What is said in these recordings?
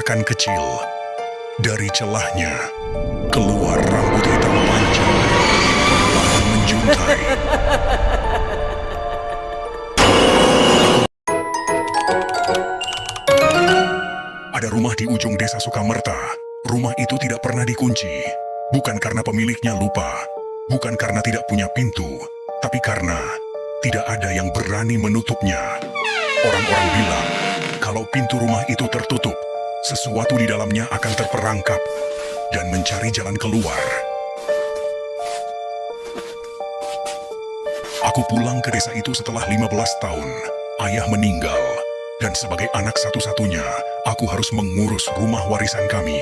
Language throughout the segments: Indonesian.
retakan kecil. Dari celahnya, keluar rambut hitam panjang, perlahan menjuntai. Ada rumah di ujung desa Sukamerta. Rumah itu tidak pernah dikunci. Bukan karena pemiliknya lupa, bukan karena tidak punya pintu, tapi karena tidak ada yang berani menutupnya. Orang-orang bilang, kalau pintu rumah itu tertutup, sesuatu di dalamnya akan terperangkap dan mencari jalan keluar. Aku pulang ke desa itu setelah 15 tahun. Ayah meninggal, dan sebagai anak satu-satunya, aku harus mengurus rumah warisan kami.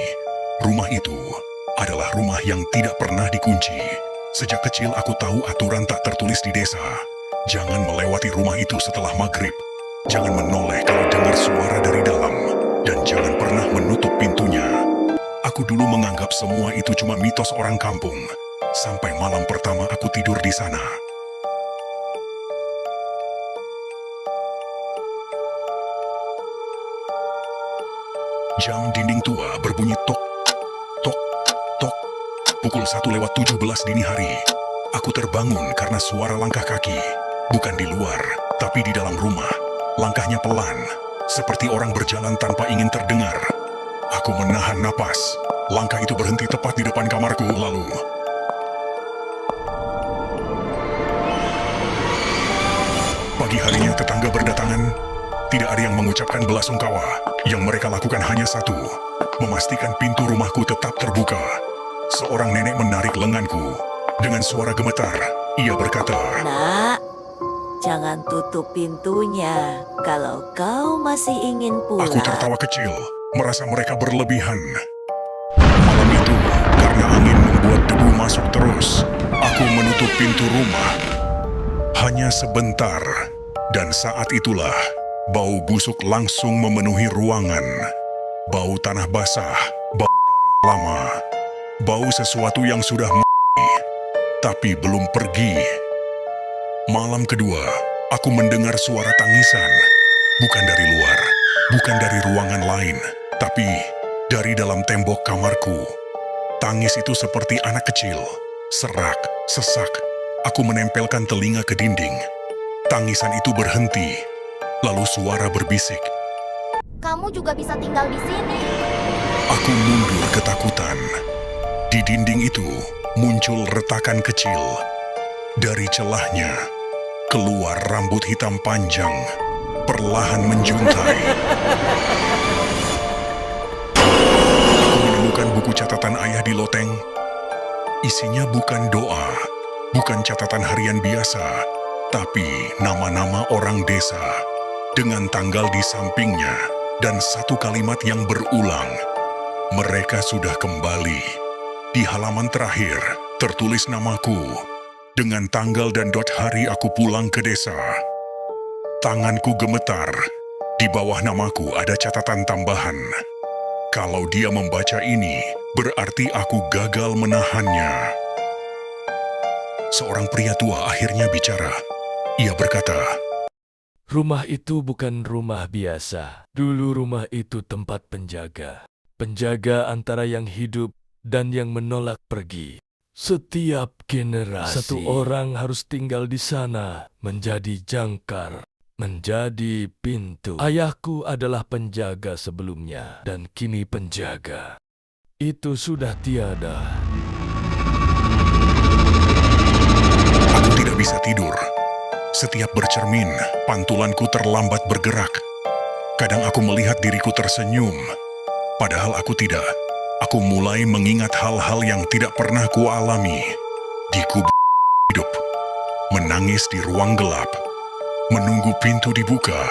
Rumah itu adalah rumah yang tidak pernah dikunci. Sejak kecil aku tahu aturan tak tertulis di desa. Jangan melewati rumah itu setelah maghrib. Jangan menoleh kalau dengar suara dari dalam. Dan jangan pernah menutup pintunya. Aku dulu menganggap semua itu cuma mitos orang kampung. Sampai malam pertama aku tidur di sana. Jam dinding tua berbunyi tok, tok, tok. Pukul 1:17 dini hari. Aku terbangun karena suara langkah kaki. Bukan di luar, tapi di dalam rumah. Langkahnya pelan, seperti orang berjalan tanpa ingin terdengar. Aku menahan napas. Langkah itu berhenti tepat di depan kamarku, lalu pagi harinya tetangga berdatangan. Tidak ada yang mengucapkan belasungkawa. Yang mereka lakukan hanya satu, memastikan pintu rumahku tetap terbuka. Seorang nenek menarik lenganku. Dengan suara gemetar, ia berkata, "Nak, jangan tutup pintunya kalau kau masih ingin pulang." Aku tertawa kecil, merasa mereka berlebihan. Malam itu, karena angin membuat debu masuk terus, aku menutup pintu rumah. Hanya sebentar, dan saat itulah, bau busuk langsung memenuhi ruangan. Bau tanah basah, bau darah lama, bau sesuatu yang sudah mati, tapi belum pergi. Malam kedua, aku mendengar suara tangisan. Bukan dari luar, bukan dari ruangan lain, tapi dari dalam tembok kamarku. Tangis itu seperti anak kecil. Serak, sesak. Aku menempelkan telinga ke dinding. Tangisan itu berhenti. Lalu suara berbisik. Kamu juga bisa tinggal di sini. Aku mundur ketakutan. Di dinding itu muncul retakan kecil. Dari celahnya, keluar rambut hitam panjang, perlahan menjuntai. Aku menemukan buku catatan ayah di loteng. Isinya bukan doa, bukan catatan harian biasa, tapi nama-nama orang desa. Dengan tanggal di sampingnya, dan satu kalimat yang berulang. Mereka sudah kembali. Di halaman terakhir, tertulis namaku. Dengan tanggal dan dot hari aku pulang ke desa. Tanganku gemetar. Di bawah namaku ada catatan tambahan. Kalau dia membaca ini, berarti aku gagal menahannya. Seorang pria tua akhirnya bicara. Ia berkata, Rumah itu bukan rumah biasa. Dulu rumah itu tempat penjaga. Penjaga antara yang hidup dan yang menolak pergi. Setiap generasi, satu orang harus tinggal di sana, menjadi jangkar, menjadi pintu. Ayahku adalah penjaga sebelumnya, dan kini penjaga. Itu sudah tiada. Aku tidak bisa tidur. Setiap bercermin, pantulanku terlambat bergerak. Kadang aku melihat diriku tersenyum, padahal aku tidak. Aku mulai mengingat hal-hal yang tidak pernah kualami. Di kubur hidup, menangis di ruang gelap, menunggu pintu dibuka.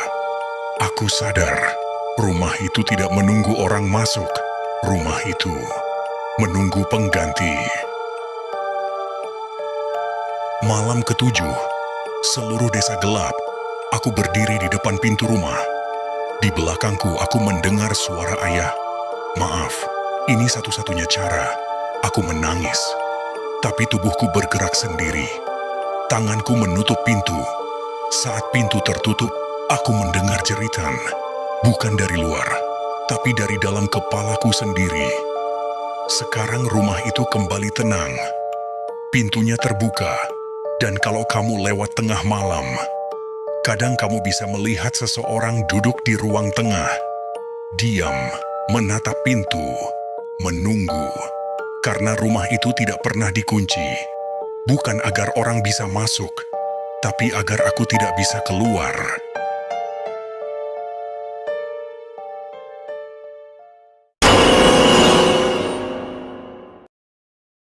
Aku sadar, rumah itu tidak menunggu orang masuk. Rumah itu menunggu pengganti. Malam ketujuh, seluruh desa gelap. Aku berdiri di depan pintu rumah. Di belakangku aku mendengar suara ayah. Maaf, ini satu-satunya cara. Aku menangis. Tapi tubuhku bergerak sendiri. Tanganku menutup pintu. Saat pintu tertutup, aku mendengar jeritan. Bukan dari luar, tapi dari dalam kepalaku sendiri. Sekarang rumah itu kembali tenang. Pintunya terbuka, dan kalau kamu lewat tengah malam, kadang kamu bisa melihat seseorang duduk di ruang tengah, diam, menatap pintu, menunggu. Karena rumah itu tidak pernah dikunci, bukan agar orang bisa masuk, tapi agar aku tidak bisa keluar.